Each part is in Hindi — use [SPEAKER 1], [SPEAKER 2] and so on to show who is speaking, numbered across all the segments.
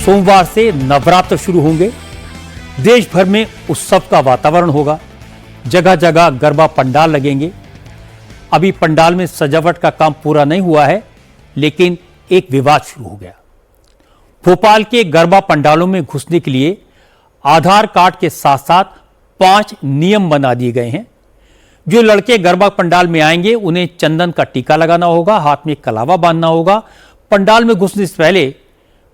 [SPEAKER 1] सोमवार से नवरात्र शुरू होंगे। देश भर में उत्सव का वातावरण होगा। जगह जगह गरबा पंडाल लगेंगे। अभी पंडाल में सजावट का काम पूरा नहीं हुआ है, लेकिन एक विवाद शुरू हो गया। भोपाल के गरबा पंडालों में घुसने के लिए आधार कार्ड के साथ साथ 5 नियम बना दिए गए हैं। जो लड़के गरबा पंडाल में आएंगे उन्हें चंदन का टीका लगाना होगा, हाथ में कलावा बांधना होगा। पंडाल में घुसने से पहले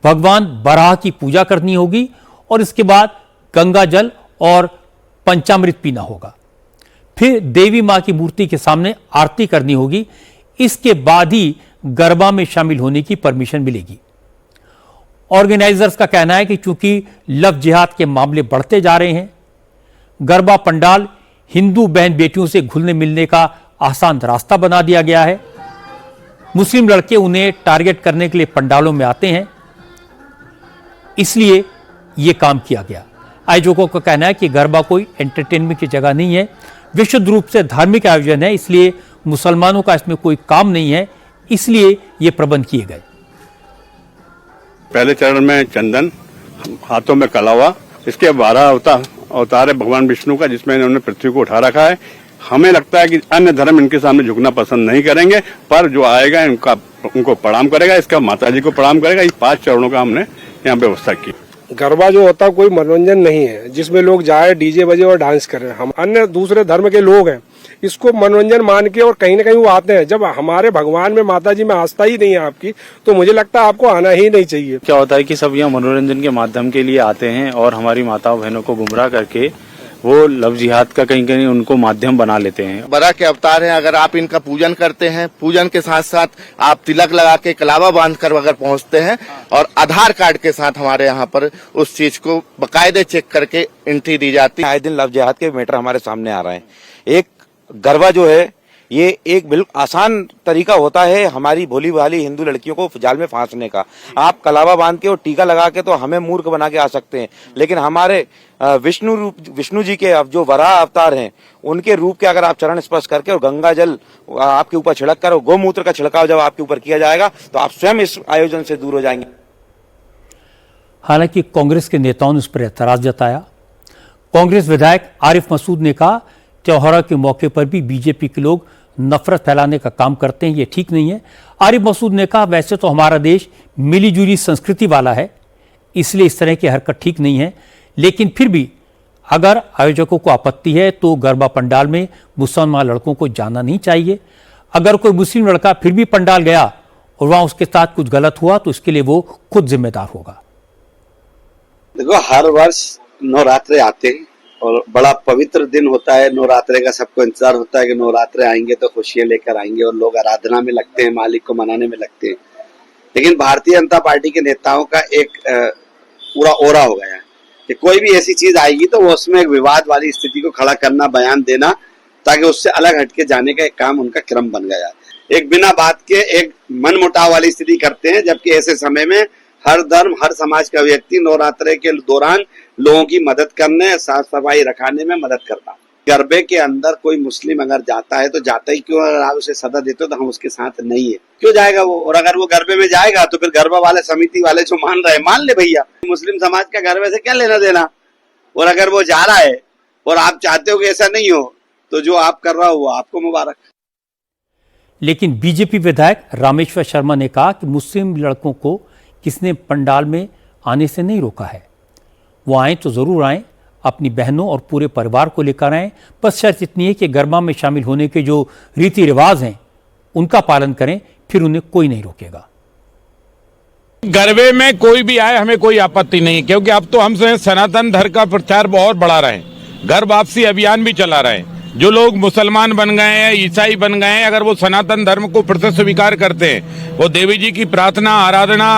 [SPEAKER 1] भगवान बराह की पूजा करनी होगी और इसके बाद गंगा जल और पंचामृत पीना होगा। फिर देवी मां की मूर्ति के सामने आरती करनी होगी। इसके बाद ही गरबा में शामिल होने की परमिशन मिलेगी। ऑर्गेनाइजर्स का कहना है कि चूंकि लव जिहाद के मामले बढ़ते जा रहे हैं, गरबा पंडाल हिंदू बहन बेटियों से घुलने मिलने का आसान रास्ता बना दिया गया है। मुस्लिम लड़के उन्हें टारगेट करने के लिए पंडालों में आते हैं, इसलिए यह काम किया गया। आयोजकों का कहना है कि गरबा कोई एंटरटेनमेंट की जगह नहीं है, विशुद्ध रूप से धार्मिक आयोजन है, इसलिए मुसलमानों का इसमें कोई काम नहीं है, इसलिए ये प्रबंध किए गए।
[SPEAKER 2] पहले चरण में चंदन, हाथों में कलावा, इसके 12 अवतार है भगवान विष्णु का, जिसमें इन्होंने पृथ्वी को उठा रखा है। हमें लगता है कि अन्य धर्म इनके सामने झुकना पसंद नहीं करेंगे, पर जो आएगा उनको प्रणाम करेगा, इसका माता जी को प्रणाम करेगा। ये 5 चरणों का हमने यहाँ व्यवस्था की।
[SPEAKER 3] गरबा जो होता है कोई मनोरंजन नहीं है जिसमें लोग जाए डीजे बजे और डांस करें। हम अन्य दूसरे धर्म के लोग हैं, इसको मनोरंजन मान के और कहीं ना कहीं वो आते हैं। जब हमारे भगवान में माता जी में आस्था ही नहीं है आपकी, तो मुझे लगता है आपको आना ही नहीं चाहिए।
[SPEAKER 4] क्या होता है कि सब यहाँ मनोरंजन के माध्यम के लिए आते हैं और हमारी माताओं बहनों को गुमराह करके वो लव जिहाद का कहीं कहीं उनको माध्यम बना लेते हैं।
[SPEAKER 5] बरा के अवतार हैं, अगर आप इनका पूजन करते हैं, पूजन के साथ साथ आप तिलक लगा के कलावा बांध कर अगर पहुंचते हैं और आधार कार्ड के साथ हमारे यहाँ पर उस चीज को बकायदे चेक करके एंट्री दी जाती है।
[SPEAKER 6] आए दिन लव जिहाद के मैटर हमारे सामने आ रहे हैं। एक गरबा जो है ये एक बिल्कुल आसान तरीका होता है हमारी भोली भाली हिंदू लड़कियों को जाल में फांसने का। आप कलावा बांध के और टीका लगा के तो हमें मूर्ख बना के आ सकते हैं, लेकिन हमारे विष्णु जी के जो वराह अवतार हैं उनके रूप के अगर आप चरण स्पर्श करके और गंगा जल आपके ऊपर छिड़क कर और गोमूत्र का छिड़काव जब आपके ऊपर किया जाएगा तो आप स्वयं इस आयोजन से दूर हो जाएंगे।
[SPEAKER 1] हालांकि कांग्रेस के नेताओं ने उस पर एतराज जताया। कांग्रेस विधायक आरिफ मसूद ने कहा, त्योहारों के मौके पर भी बीजेपी के लोग नफरत फैलाने का काम करते हैं, ये ठीक नहीं है। आरिफ मसूद ने कहा, वैसे तो हमारा देश मिलीजुली संस्कृति वाला है, इसलिए इस तरह की हरकत ठीक नहीं है, लेकिन फिर भी अगर आयोजकों को आपत्ति है तो गरबा पंडाल में मुसलमान लड़कों को जाना नहीं चाहिए। अगर कोई मुस्लिम लड़का फिर भी पंडाल गया और वहां उसके साथ कुछ गलत हुआ तो इसके लिए वो खुद जिम्मेदार होगा।
[SPEAKER 7] देखो, हर वर्ष नवरात्रे आते हैं और बड़ा पवित्र दिन होता है। नवरात्रे का सबको इंतजार होता है कि नवरात्रे आएंगे तो खुशियां लेकर आएंगे और लोग आराधना में लगते हैं, मालिक को मनाने में लगते हैं। लेकिन भारतीय जनता पार्टी के नेताओं का एक पूरा ओरा हो गया है कि कोई भी ऐसी चीज आएगी तो वो उसमें एक विवाद वाली स्थिति को खड़ा करना, बयान देना, ताकि उससे अलग हटके जाने का एक काम उनका क्रम बन गया। एक बिना बात के एक मनमुटाव वाली स्थिति करते हैं, जबकि ऐसे समय में हर धर्म, हर समाज का व्यक्ति नवरात्रे के दौरान लोगों की मदद करने, साफ सफाई रखाने में मदद करता। गरबे के अंदर कोई मुस्लिम अगर जाता है तो जाता ही क्यों? अगर आप उसे सदा देते हो तो हम उसके साथ नहीं है, क्यों जाएगा वो? और अगर वो गरबे में जाएगा तो फिर गरबा वाले समिति वाले जो मान रहे हैं मान ले भैया, मुस्लिम समाज का गरबे से क्या लेना देना। और अगर वो जा रहा है और आप चाहते हो कि ऐसा नहीं हो तो जो आप कर रहा हो वो आपको मुबारक।
[SPEAKER 1] लेकिन बीजेपी विधायक रामेश्वर शर्मा ने कहा कि मुस्लिम लड़कों को किसने पंडाल में आने से नहीं रोका है। वो आए तो जरूर आए, अपनी बहनों और पूरे परिवार को लेकर आए, बस शर्त इतनी है कि गरबा में शामिल होने के जो रीति रिवाज हैं उनका पालन करें, फिर उन्हें कोई नहीं रोकेगा।
[SPEAKER 8] गरबे में कोई भी आए हमें कोई आपत्ति नहीं, क्योंकि अब तो हम सनातन धर्म का प्रचार बहुत बढ़ा रहे हैं, घर वापसी अभियान भी चला रहे हैं। जो लोग मुसलमान बन गए हैं, ईसाई बन गए हैं, अगर वो सनातन धर्म को फिर से स्वीकार करते हैं, वो देवी जी की प्रार्थना, आराधना,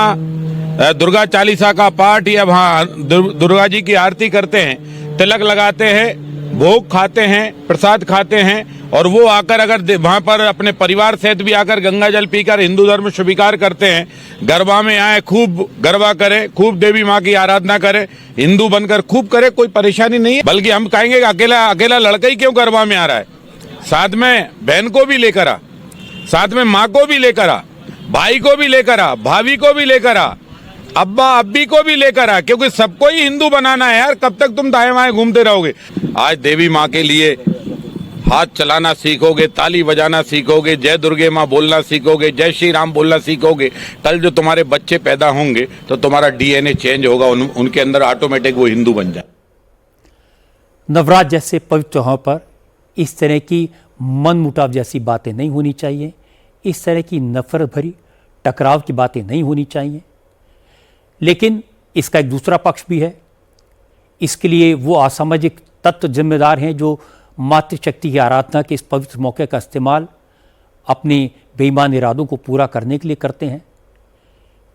[SPEAKER 8] दुर्गा चालीसा का पाठ या वहाँ दुर्गा जी की आरती करते हैं, तिलक लगाते हैं, भोग खाते हैं, प्रसाद खाते हैं, और वो आकर अगर वहाँ पर अपने परिवार सहित भी आकर गंगा जल पीकर हिंदू धर्म स्वीकार करते हैं, गरबा में आए, खूब गरबा करें, खूब देवी माँ की आराधना करें, हिंदू बनकर खूब करे, कोई परेशानी नहीं है। बल्कि हम कहेंगे कि अकेला लड़का ही क्यों गरबा में आ रहा है, साथ में बहन को भी लेकर आ, साथ में माँ को भी लेकर आ, भाई को भी लेकर आ, भाभी को भी लेकर आ, अब्बा अब्बी को भी लेकर आ, क्योंकि सबको ही हिंदू बनाना है यार। कब तक तुम दाएं बाएं घूमते रहोगे। आज देवी माँ के लिए हाथ चलाना सीखोगे, ताली बजाना सीखोगे, जय दुर्गे माँ बोलना सीखोगे, जय श्री राम बोलना सीखोगे। कल जो तुम्हारे बच्चे पैदा होंगे तो तुम्हारा डीएनए चेंज होगा, उनके अंदर ऑटोमेटिक वो हिंदू बन जाए।
[SPEAKER 1] नवरात्र जैसे पवित्र त्योहार पर इस तरह की मनमुटाव जैसी बातें नहीं होनी चाहिए, इस तरह की नफरत भरी टकराव की बातें नहीं होनी चाहिए। लेकिन इसका एक दूसरा पक्ष भी है। इसके लिए वो असामाजिक तत्व जिम्मेदार हैं जो मातृशक्ति की आराधना के इस पवित्र मौके का इस्तेमाल अपने बेईमान इरादों को पूरा करने के लिए करते हैं।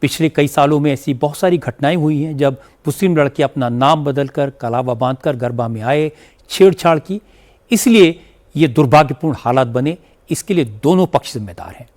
[SPEAKER 1] पिछले कई सालों में ऐसी बहुत सारी घटनाएं हुई हैं जब मुस्लिम लड़के अपना नाम बदलकर कलावा बांधकर गरबा में आए, छेड़छाड़ की। इसलिए ये दुर्भाग्यपूर्ण हालात बने, इसके लिए दोनों पक्ष जिम्मेदार हैं।